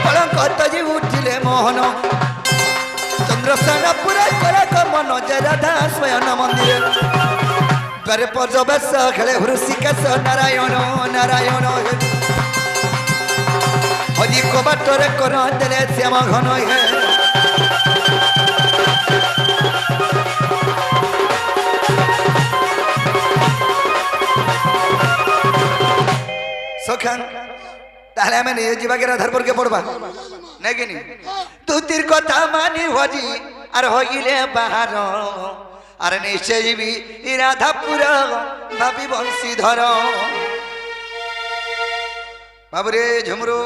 কলঙ্কত যে উঠিলে মোহন চন্দ্রসেনা পুরা করে কমন জয় রাধা স্বয়ন মন্দিরে দ্বারে পর্যবেশ খেলে হৃষিকেশ নারায়ণ নারায়ণ হজি কবাটরে কর দেলে শ্যাম ঘন হে সখান তাহলে আমি নিয়ে যাবাকে রাধারপুরকে পড়বা নাকি নি তুতির কথা মানি হজি আর হইলে বাহার আর নিশ্চয় যাবি রাধাপুর ভাবি বংশীধর বাবুরে ঝুমরু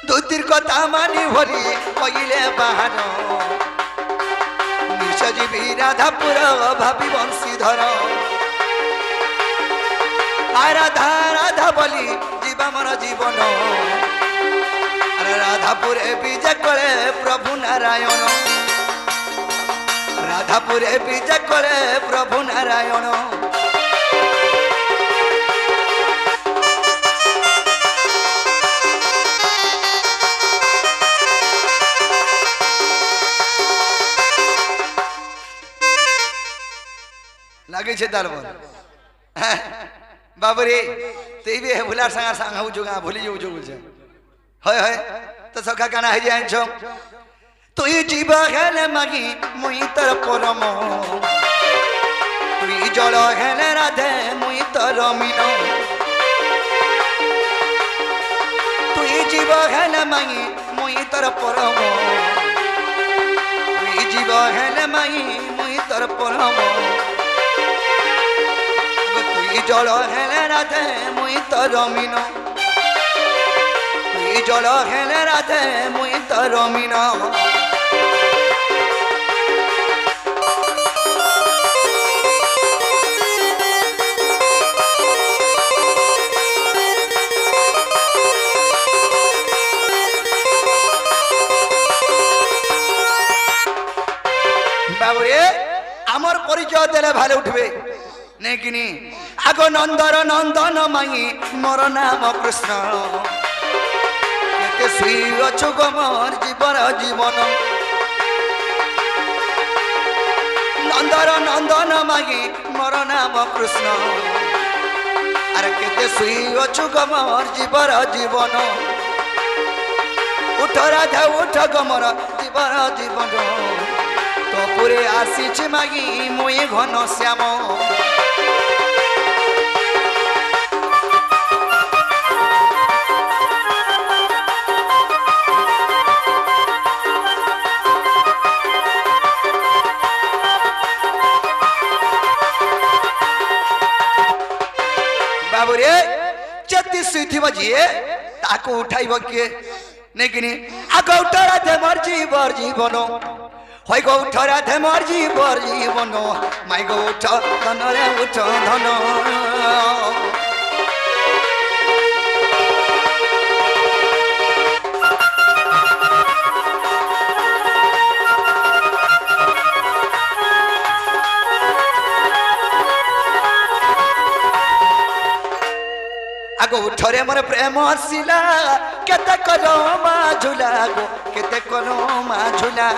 তুতির কথা মানি হরি হইলে বাহার নিশ্চয় যাবি রাধাপুর ভাবি বংশীধর রাধা রাধা বলি জীবা মর জীবন রাধাপুরে বিজে করে প্রভু নারায়ণ রাধাপুরে বিজে করে প্রভু নারায়ণ লাগেছে তার বল বাবুরে তুই বি ভুলার সাঙ্গা সাঙ্গ হউ জগা ভুলি যাও জগু হয় হয় তো সখা কানা হই যাইছ তুই জীব হেলে মাগি মুই তোর পরম তুই জল হেলে রাধে মুই তোর মিন তুই জীব হেলে মাগি মুই তোর পরম তুই জীব হেলে মাগি মুই তোর পরম তুই জল হেলে রাধে মুই তোর মিন তুই জল হেলে রাধে মুই তোর মিন বাবুরে আমার পরিচয় দিলে ভালো উঠবে নেকিনি আগ নন্দর নন্দন মাই মোর নাম কৃষ্ণ কেতে শুই অছু গমর জীবন জীবন নন্দর নন্দন মাই মোর নাম কৃষ্ণ আর কেতে শুই অছু গমর জীবন জীবন উঠ রাধা উঠ গমর জীবন জীবন তপুরে আসিছি মাগি মুই ঘন শ্যাম বাবুরে চেতি শুইথিব যিয়ে তাকে উঠাইব কিয়ে নেকিনি আগ উঠ রাধে মোর জীবর জীবন হয় গো উঠ রাধে মোর জীবর জীবন মাই গো উঠ ধনরে উঠ ধন আগো উঠরে মোর প্রেম আসিলা কেতে করো মা ঝুলা গো কেতে করো মা ঝুলা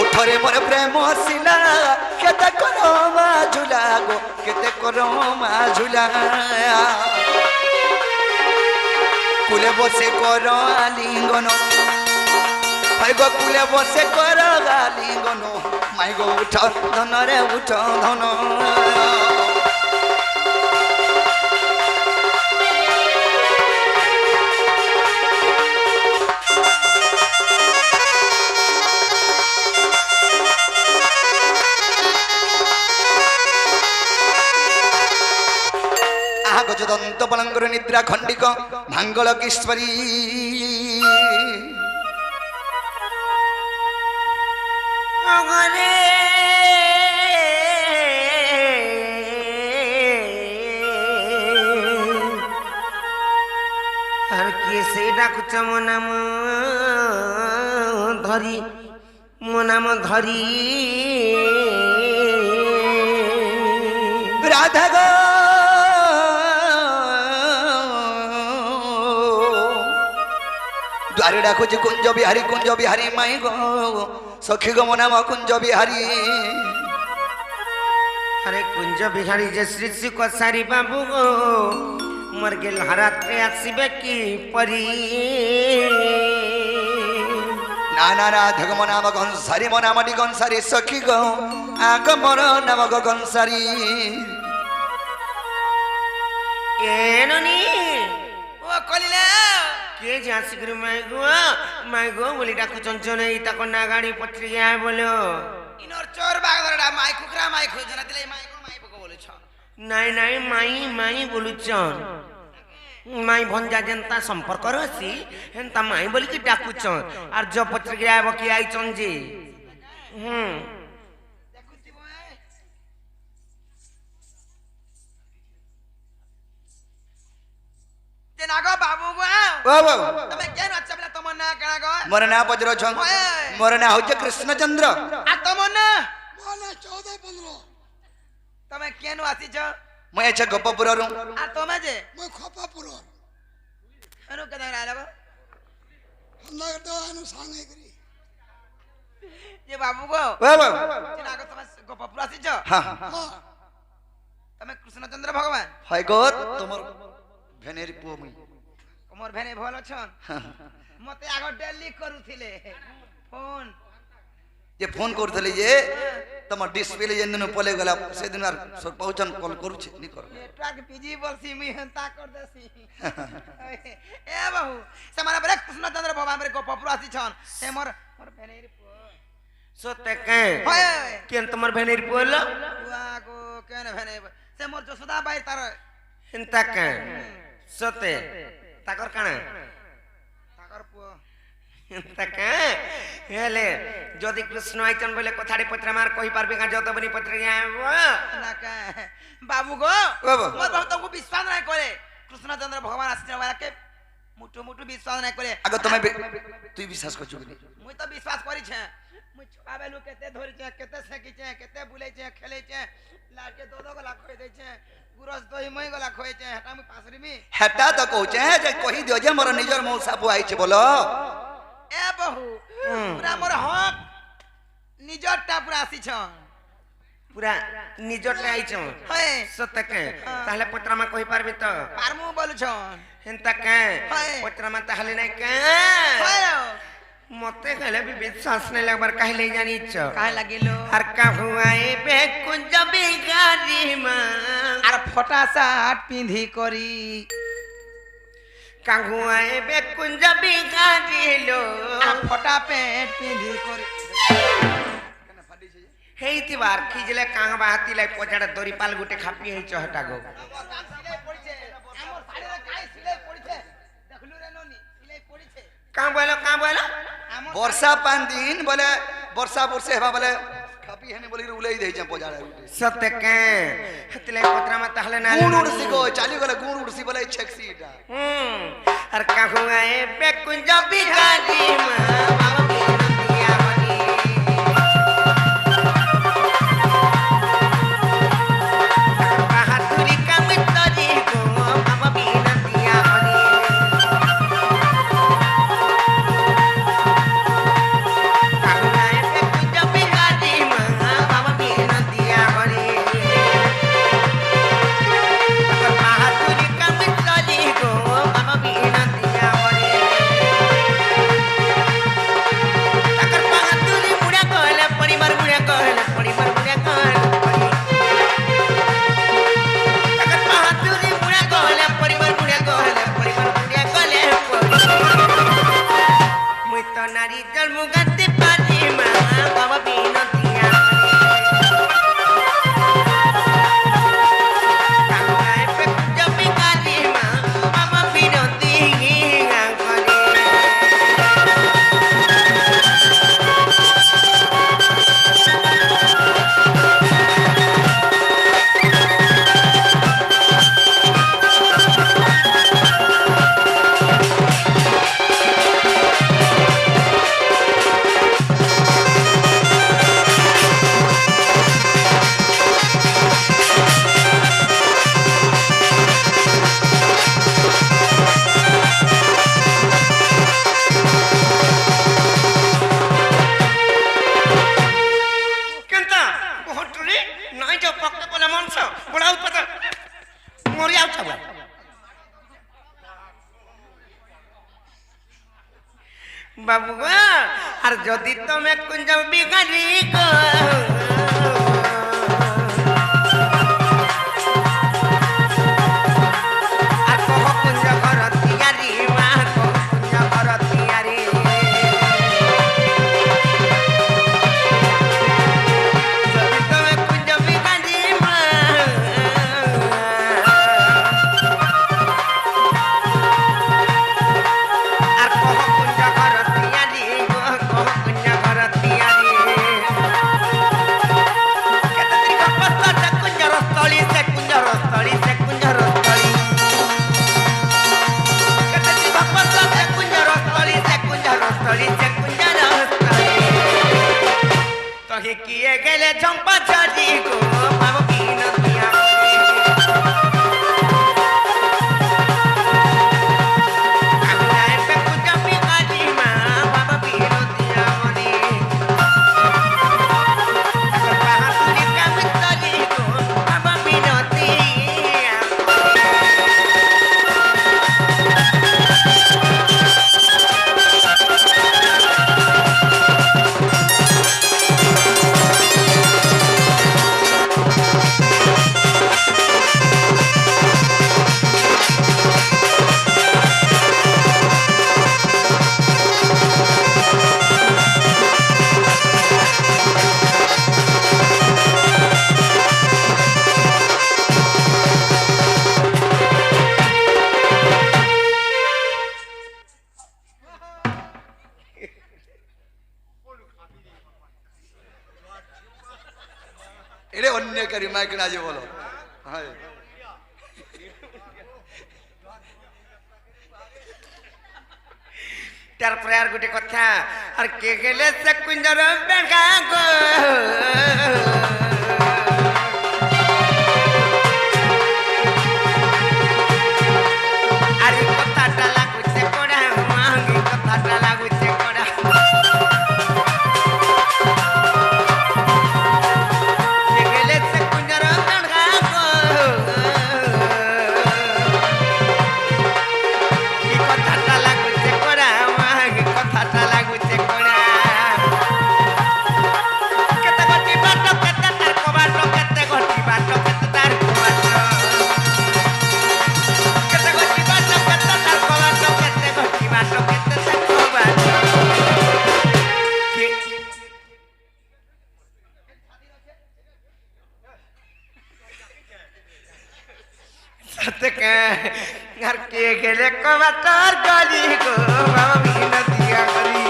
উঠরে মোর প্রেম আসিলা কেতে করো মা ঝুলা গো কেতে করো মা ঝুলা কুলে বসে করো আলিঙ্গন হয় গো কুলে বসে করো আলিঙ্গন মাই গো উঠ ধনরে উঠ ধন আহ গজদন্ত পলঙ্গর নিদ্রা খণ্ডিক ভাঙ্গল কিশ্বরী আর কি সে ডাকুছ মো নাম ধরি মো নাম ধরি রাধা গো গাড়ি ডাকুছি কুঞ্জ বিহারী মাই গো সখী গো মো নাম কুঞ্জ বিহারী আরে কুঞ্জ বিহারী যে শ্রী শ্রী কসারি বাবু গো মোর গেল হারাতে আসিবে কি পরি না না না ধগ মো নাম গনসারি মো নামটি গনসারি সখী গো আগ মোর নাম গো গনসারি এননি ও কলিলে কে যে আসিকরি মাই গো বলি ডাকু চঞ্চনে ইতা কন্যা গাড়ি পত্রিকা বলো ইনর চোর বাগদরডা মাই কুকরা মাই খোজনা দিলে মাই কো মাই বকো বলেছ নাই নাই মাই বলুছন মাই ভঞ্জা যেন্তা সম্পর্ক রছি হেন্তা মাই বলিকি ডাকুছন আর জ পত্রিকা আইব কি আইছন যে দেখুছি বয় যে নাগো বাবু গো ও বাবু তুমি কেন আচ্ছা বলে তোমার না কেনা গো মোর না পজরছন মোর না হচ্ছে কৃষ্ণচন্দ্র আর তোমার না মানে 14-15 তুমি কেন আসিছ মই আছে গোপপুররু আর তুমি যে মই খপাপুরর এনো কেন আইলা গো হন্দাগটা আনো সাঙ্গে করি যে বাবু গো ও বাবু যে নাগো তুমি গোপপুর আসিছ হ্যাঁ হ্যাঁ তুমি কৃষ্ণচন্দ্র ভগবান হয় গো তোমার ভেনের পুଅ মুই তোমার ভেনে ভাল অছন মতে আগ ডেলি করুছিলে ফোন যে ফোন করুলি যে তোমার ডিসপ্লে যেদিন পলে গলা সেদিন আর পৌঁছন কল করুছে নি কর নেটওয়ার্ক বিজি বলছি মুই হেন্তা কর দেছি এ বাবু সে মানে বলে কৃষ্ণচন্দ্র ভগবান বলে গোপপুর আসিছন সে মোর ভেনের পুଅ সত্যি কে হয় কেন তোমার ভেনির বললো বুয়া গো কেন ভেনে সে মোর যশোদা বাই তার হেন্তা কে সত্যি তাকর কানা তাকর পুଅ হেন্তা কে হেলে যদি কৃষ্ণ আইছন বলে কথাটি পত্র আমার কই পারবে কা যত বনি পত্রিকা আইব না কা বাবু গো বাবু। মোর বাবু তোকে বিশ্বাস নাই করে কৃষ্ণচন্দ্র ভগবান আসিছন বলে মুটু বিশ্বাস নাই করে আগে তুমি তুই বিশ্বাস করছো কি মুই তো বিশ্বাস করিছে মুই ছোয়া বেলু কেতে ধরিছে কেতে শেখিছে কেতে বুলাইছে খেলাইছে লাকে দো গলা খই দেছে গুরস দই মই গলা খইছে হেটা মুই পাসরিমি হেটা তো কହୁছে যে কহি দিও যে মোর নিজর মৌসা পু আইছে বলো এ বহু পুরা মোর হক নিজরটা পুরা আসিছ পুরা নিজরটা আইছ হয় সত্যি কে তাহলে পত্র আমার কই পারবি তো পারমু বলছ হেন্তা কে হয়। পত্র আমার তাহলে নাই কে হয় মতে গেলে বি বিশ্বাস নাই লাগবার কাহিলে জানিছ কাই লাগিল আর কাহু আইবে কুঞ্জ বিহারী মা আর ফটা শার্ট পিন্ধি করি কাহু আইবে কুঞ্জ বিহারী লো আর ফটা প্যান্ট পিন্ধি করি হেইতিবার খিজলে কাহা বাহাতি লাই পচাড়া দরি পাল গুটে খাপি হেইছ হটা গো কা বলো বর্ষা পান দিন বলে বর্ষা বর্ষে হেবা বলে খাপি হেনে বলি উলাই দেইছে পজাড়া সত্য কে হেতলে পত্র আমার তাহলে না গুণ উড়সি গো চালি গলে গুণ উড়সি বলে ছেকসি এটা আর কাহু আইবে কুঞ্জ বিহারী মা বাবা বিনতিয়া হরি বাহাদুরি কামিতরি গো বাবা বিনতিয়া হরি কাহু আইবে কুঞ্জ বিহারী মা বাবা বিনতিয়া হরি বাহাদুরি কামিতরি গো বাবা বিনতিয়া হরি যাও বাবু গো আর যদি তুমি কুঞ্জ বিগাড়ি গো আর কহ কুঞ্জ ঘর তিয়ারি মা কহ কুঞ্জ ঘর তিয়ারি যদি তুমি কুঞ্জ বিগাড়ি মা আর কহ কুঞ্জ ঘর তিয়ারি গো কহ কুঞ্জ ঘর তিয়ারি কেতে দিন পস্ত সে কুঞ্জর স্থলী সে কুঞ্জর স্থলী সে কুঞ্জর স্থলী কেতে দিন পস্ত সে কুঞ্জর স্থলী সে কুঞ্জর স্থলী সে কুঞ্জর স্থলী তহে কিয়ে গেলে চম্পা ঝাড়ি গো বাবু বিনতিয়া এরে অন্যকারী মাইক না যে বলো হ্যাঁ তারপরে আর গোটে কথা আর কে গেলে সে কুঞ্জর বেগা গো আর কথাটা লাগুছে কোড়া মাঙ্গি কথাটা লাগুছে কোড়া কে গেলে সে কুঞ্জর বেগা গো কি কথাটা লাগুছে কোড়া মাঙ্গি কথাটা লাগুছে কোড়া কেতে গটি বাট কেতে তার কবাট কেতে গটি বাট কেতে তার কবাট কেতে গটি বাট কেতে তার কবাট কেতে গটি বাট কেতে তার কবাট কি সাথে কে আর কে গেলে কবাট আর গলি গো বাবা বিনতিয়া করি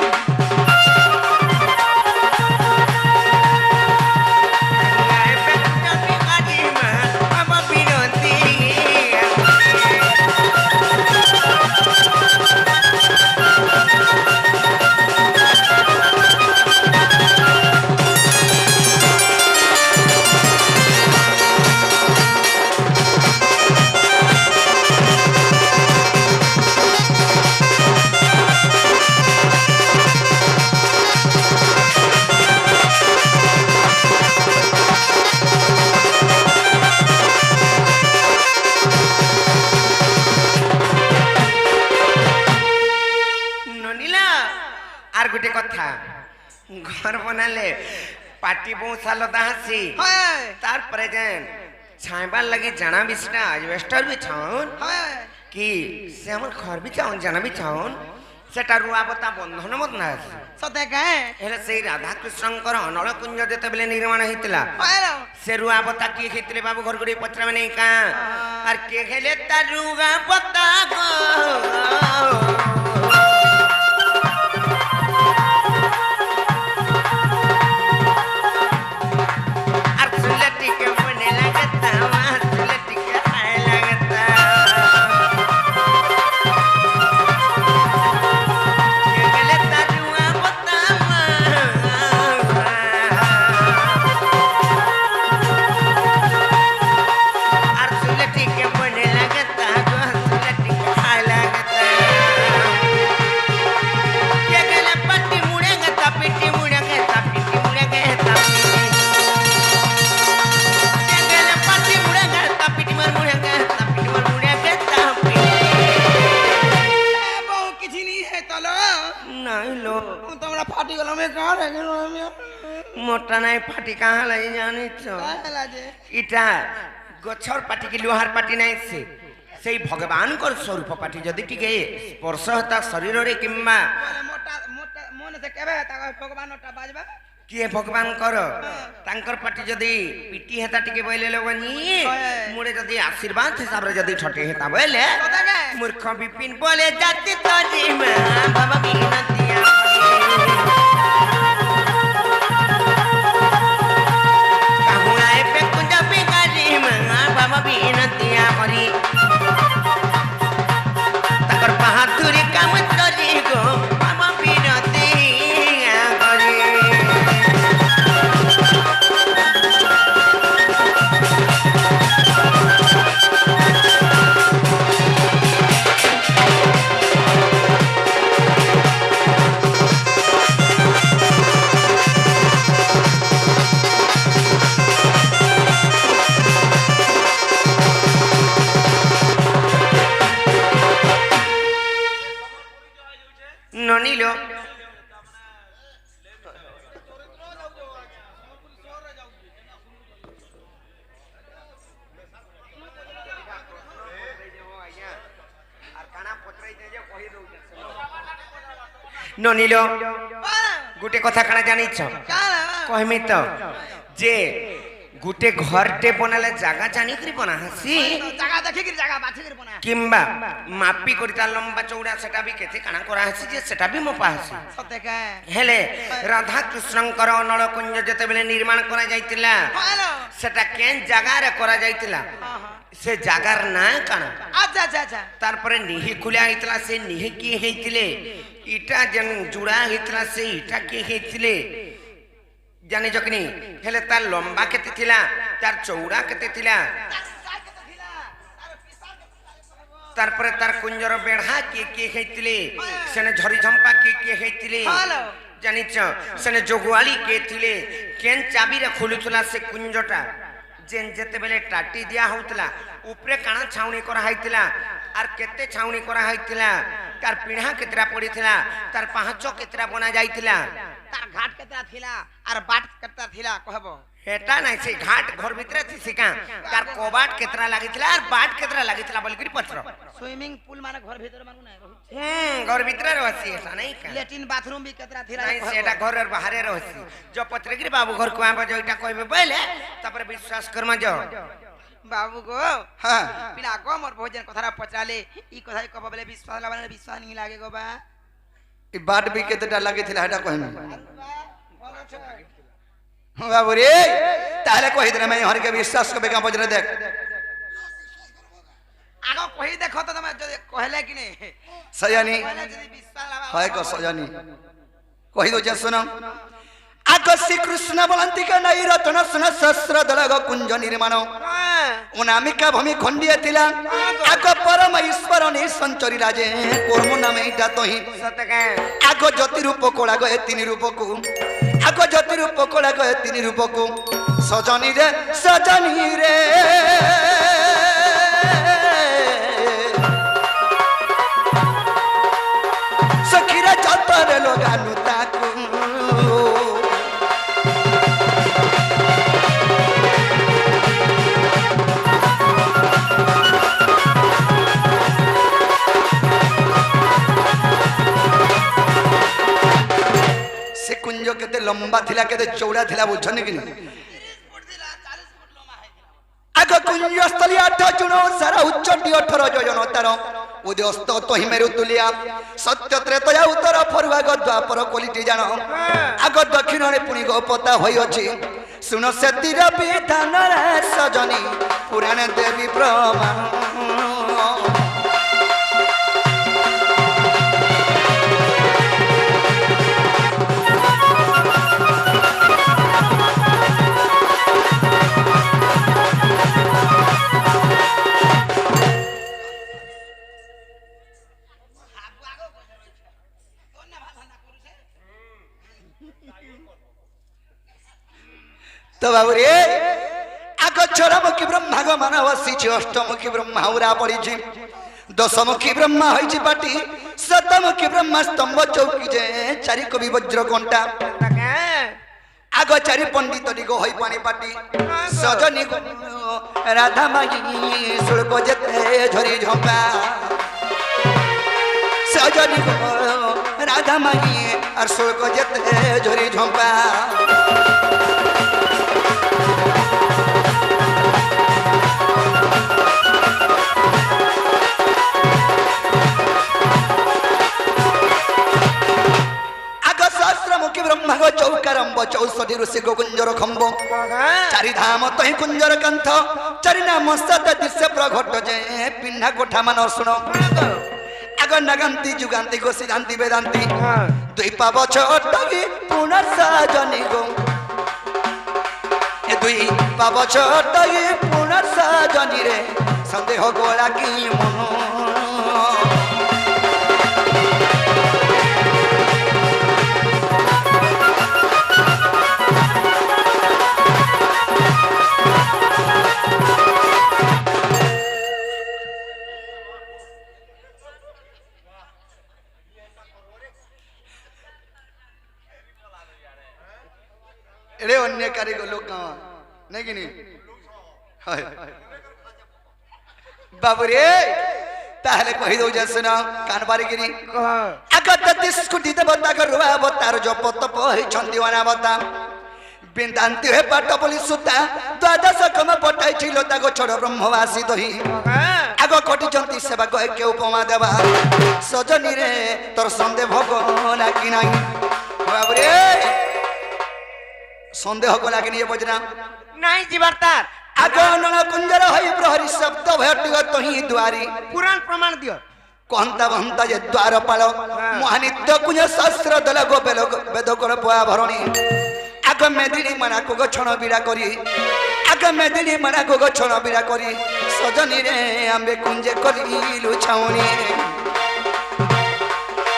ননিলা আর গোটে কথা ঘর বনালে পাটি বৌসাল দাসি হয় তারপরে যেন ছাইবার লাগে জানা বিছনা আজবেস্টার বিছাউন হয় কি সে আমার ঘর বিছাউন জানা বিছাউন সেটা রুয়াবতা বন্ধন মত না আছে সতে কাহে ହେଲେ ସେଇ ରାଧାକୃଷ୍ଣଙ୍କର ଅନଳ କୁଞ୍ଜ ଯେତେବେଳେ ନିର୍ମାଣ ହେଇଥିଲା হয় ସେ ରୁଆବତା କିଏ ହେଇଥିଲେ ବାବୁ ଘର ଗୁଡିଏ ପଚରାବେ ନେଇ କାଁ ଆର କିଏ ହେଲେ ତା ରୁଆବତା ଗୋ আর চুলে টিকে মনে লাগতা মা চুলে টিকে হায় লাগতা কে গেলে তা ରୁଆବତା মা আর চুলে টিকে মনে লাগতা গো চুলে টিকে হায় লাগতা তুমি কার গেল আমি মোটা নাই পাটি কাহা লাগি জানিছ কাহলা যে ইটা গছর পাটি কি লোহার পাটি নাই সেই ভগবানଙ୍କର স্বরূপ পাটি যদি টিকে স্পর্শ হতা শরীରରେ কিংবা মোটা মোটা মনে সে কেবে তা ভগবানটা বাজবা কিଏ ଭଗବାନଙ୍କର ତାଙ୍କର ପାଟି ଯଦି ପିଟି ହେତା ଟିକେ ବୋଇଲେ ଲୋଗନି ମୁଡେ ଯଦି ଆଶୀର୍ବାଦ ହିସାବରେ ଯଦି ଠଟେ ହେତା ବୋଇଲେ ମୂର୍ଖ ବିପିନ ବୋଲେ ଜାତି ତ ଜିମା ବାବା ବିନତିଆ କାହୁଣା ଏବେ କୁଞ୍ଜ ବିଗାରିମା ବାବା ବିନତିଆ କରି ତାଙ୍କର ବାହାଦୁରୀ କାମ କରି ଗো ବାବା ବିନତିଆ କରି ନନିଲ ନନିଲ ଗୋଟେ କଥା କାଣା ଜାଣିଛ କହିମି ତ ଯେ ଗୋଟେ ଘରଟେ ବନାଲେ ଜାଗା ଜାଣିକରି ବନା ହାସି জায়গা দেখি কি জায়গা বাছি করে বনা কিংবা মাপি করি তার লম্বা চৌড়া সেটা বি কেতে কাଣା করা হাসি যে সেটা বি মোপা হাসি সতে কে হেলে রাধা কৃষ্ণଙ୍କର নଳকুঞ্ଜ ଯେତେବେଳେ ନିର୍ମାଣ କରା ଯାଇଥିଲା হ্যালো সেটা কেন জায়গাରେ করা ଯାଇଥିଲା ସେ ଜାଗାର ନାଁ କାଣା আচ্ছা আচ্ছা আচ্ছা তারপরে নিহি খুলা হইতলা সে নিহি কি হইতিলে ইটা যেন জুড়া হইতলা সে ইটা কি হইতিলে জানিছ কি নি হেলে তার লম্বা কেতে থিলা তার চৌড়া কেতে থিলা তারপরে তার কুঞ্জর বেড়া কিଏ কিଏ হইতিলে সেনে ঝরি ঝম্পা কিଏ কিଏ হইতিলে জানিছ সেনে যোগুয়ালি কিଏ থিলে কেন চাবিরে খুলুଥିଲା সে কুঞ্জটা যেন যেতেবেলে টাটি দিয়া হউতলা উপরে কাଣା ছাউনি করা হইতিলা আর কেতে ছাউনি করা হইতিলা তার পিঢ়া কেতরা পড়িଥିଲା তার পাহাচ কেতরা বনা যাইতিলা তার ঘাট কেতরা থিলা আর বাট কেতরা থিলা কহব হেটা নাই সে ঘাট ঘর ভিতরে থিসি কা তার কবাট কেতরা লাগিଥିଲା আর বাট কেতরা লাগিଥିଲା বলকি পত্র সুইমিং পুল মানে ঘর ভিতর মানু নাই রহুছি ঘর ভিতরে রহসি এটা নাই কা ল্যাট্রিন বাথরুম বি কেতরা থিলা নাই সেটা ঘরের বাহারে রহসি जो पत्रगिरी बाबू घर को आबा जो এটা কইবে বলে তারপরে বিশ্বাস করমা যাও বাবু গো হ্যাঁ বিনা গো মোর ভোজন কথাটা পচালে ই কথাই কব বলে বিশ্বাস লাগালে বিশ্বাস নি লাগে গো বা এই বাট বি কেতেটা লাগিଥିଲା হেটা কহিমি বাবু রে তাহলে কহিদরে আমি হরকে বিশ্বাস করবে কা পজরে দেখ আগো কহি দেখো তো তুমি যদি কহলে কি নে সজানি কহলে যদি বিশ্বাস লাগা হয় ক সজানি কহি দো যে শুনো আগ শ্রীকৃষ্ণ বলন্তি কা নাই রতন সুন সহস্র দলগ কুঞ্জ নির্মাণ অনামিকা ভূমি খন্ডিয়ে ଥିଲା আগ পরম ঈশ্বর নি সঞ্চরি রাজে কর্ম নামে এটা তহি সতকে আগ জ্যোতি রূপ কোলা গয়ে তিনি রূপকু আগ জ্যোতি রূপ কোলা গয়ে তিনি রূপকু সজনি রে সখিরে যতরে লোগানু তাকু से कुंज केते लंबा थिला केते चौड़ा थिला बुझन कि आग कुंज स्थली 8 जुण सारा उच्चटी 18 योजन तार उदयस्त तहि मेरु तुलिया सत्य त्रेतया उत्तर फरुआ द्वापर क्वालिटी जान आग दक्षिण रे पुनी गोपता होई अछि सुन सेतिर विधान रे सजनी पुराण देवी प्रमाण तो बाबू रे आग चरमुखी ब्रह्मा ग मानव सीछि अष्टमुखी ब्रह्मा उरा पड़ी दशमुखी ब्रह्मा होइछि पाटी सतमुखी ब्रह्म स्तंभ चौकी जे चारि कवि वज्र घंटा आग चारि पंडित निगो होई पानी पाटी सजनी गो राधा माई सुड़को जेते झरी झंपा सजनी गो राधा माई और सुड़को जेते झरी झंपा ब्रह्म चौकारंब 64 ऋषि कुंजर खंब चारि धाम तही कुंजर कंथ चारि नाम सत दृश्य प्रघट जे पिंढा कोठा मान शुण आग नगंती जुगांती गो सिद्धांति वेदांती दुई पाव छटगी पुनर्सजनी गो ए दुई पाव छटगी पुनर्सजनी रे संदेह गोला की मन एड़े अन्य कारीगर लोग नहीं कि नहीं बाबू रे ताहले कहि दो जसन कान बारी गिरी आगत 30 कोटी देवता को रुआ अवतार जो पत पहि छंदिवाना बता बिंदांती हे पाट बोली सुता द्वादश कम पटाई छिलो ताको छोड़ ब्रह्मवासी दही आगो कोटि जंती सेवा को के उपमा देवा सजनी रे तोर संदे भगवान कि नाही बाबू रे संदेह को लागे नहीं बजना नहीं जीवारतार आगन कुंजर होई प्रहरी शब्द भयटिग तही द्वारी पुराण प्रमाण दियो कहंता बहंता जे द्वारपाल महानित्य कुंज शास्त्र दल गो वेद कर पुआ भरणी आग मेदिनी मना को गछण बिड़ा करी आग मेदिनी मना को गछण बिड़ा करी सजनी रे आंबे कुंजे करी लुछावणी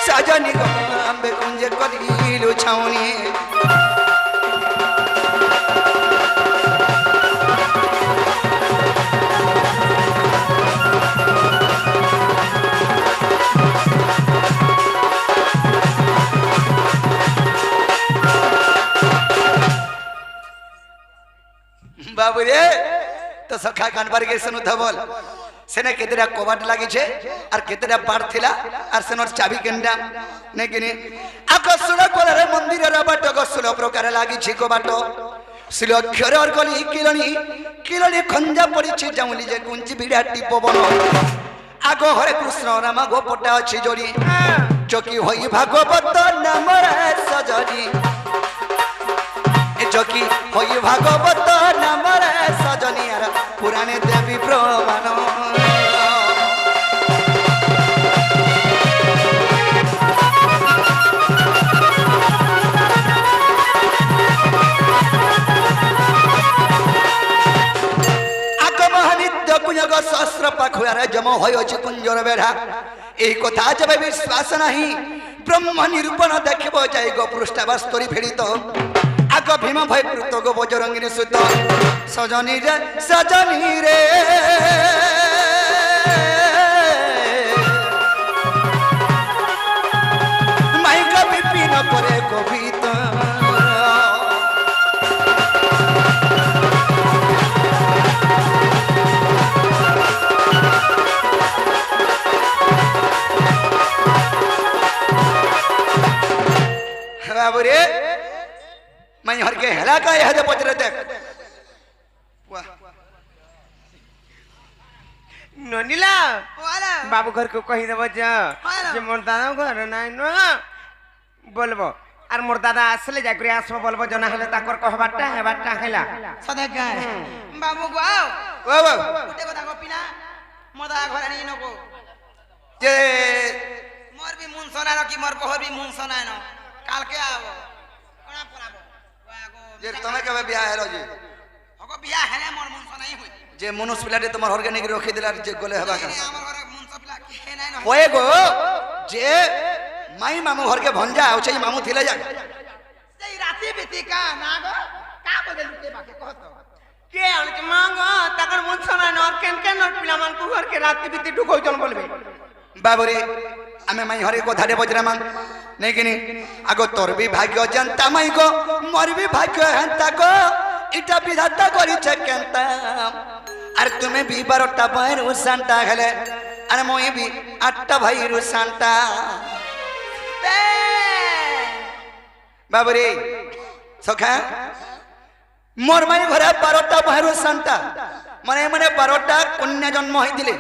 सजनी रे आंबे कुंजे करी लुछावणी बाबू रे तो सखा कानबार के सनु धबल सेने केतेरा कोबाट लागी छे और केतेरा पार थिला और सेनर चाबी केंडा नै किने आकसुल कोलरे मंदिर रा बाट गसुल प्रकार लागी छी कोबाट सिल अक्षर और गली किलणी खंजा पड़ी छी जाउली जे गुंची बिराटी पवन आगो हरे कृष्ण राम गोपटा अछि जोड़ी चकी होई भागवत नाम रे सजनी चकी होई भागवत नाम रे सजनी यार पुराणे देवी प्रमाण आगमनित्य कुंजग सहस्र पाखुआरे जम होई अछि कुंजर बेढ़ा एही कथा जब विश्वास नाही ब्रह्म निरूपण देखिबो जाय गो पृष्ठा स्तरी फेड़ित आग भीम भय कृत गो बजरंगिनी सुत सजनी रे माइक विपिन करे कविता बाबू रे मैं हर के हला का यह पचरे देख ननीला बाबू घर को कही देव जे मोर दादा घर नाइ न बोलबो आर मोर दादा आसले जाकरी आसबो बोलबो जना हले ताकर कहबाटा हेबाटा हैला सदा गाय बाबू गो आओ ओ बाबू उठे কথা কপিনা মোর দাদা ঘরে নি नको जे मोर भी मुन सोना न कि मोर बहर भी मुन सोना न काल के आबो कोना पराबो वागो जे तमे कबे बियाह हेलो जे हको बियाह हेले मोर मुन सोना ही होई जे मनुष्य पिलाटे तमर ऑर्गेनिक रखि दिला जे गोले हेबा का हमर घरे मुन सपला के नै न होए गो जे माई मामू घर के भंजा हो छै मामू थिले जा जई राती बीती का नागो का बदल के बाके कहत के अनके मांगो तकर मुन सोना न और केन केन पिला मन को घर के राती बीती ढुको जन बोलबे बाबुरे आमे माई हरे कथाटे बजरामा नहीं कि आगो तोर भी भाग्य जनता माई गो मोर भी भाग्य हेंता गो इटा विधाता करी केंता अरे तुम्हें भी 12टा भाई रुसांता हेले अरे मोई भी 8टा भाई रुसांता बाबुरे सखा मोर माई घरे 12टा भाई रुसांता माने माने 12टा कन्या जन्म होइतिले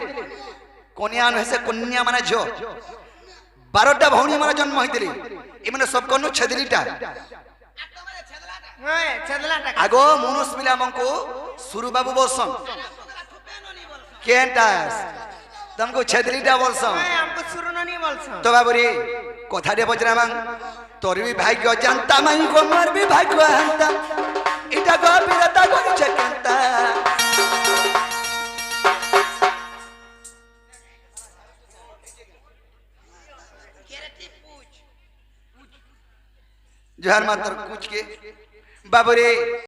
कन्या नसे कन्या माने झो 12टा भौणी माने जन्म होइतिले ए माने सब कनु छेदलीटा हां छदलाटा आगो मनुष मिला मंको सुरु बाबू बोलसन केंटास तुमको छेदलीटा बोलसन हमको सुरनो नहीं बोलसन तो बाबुरे कथाटे बजरामा तोर भी भाग्य जनता माई को मोर भी भाग्य हंता इटा गो विधाता करी केंता जोहार मातर कुछ के बाबुरे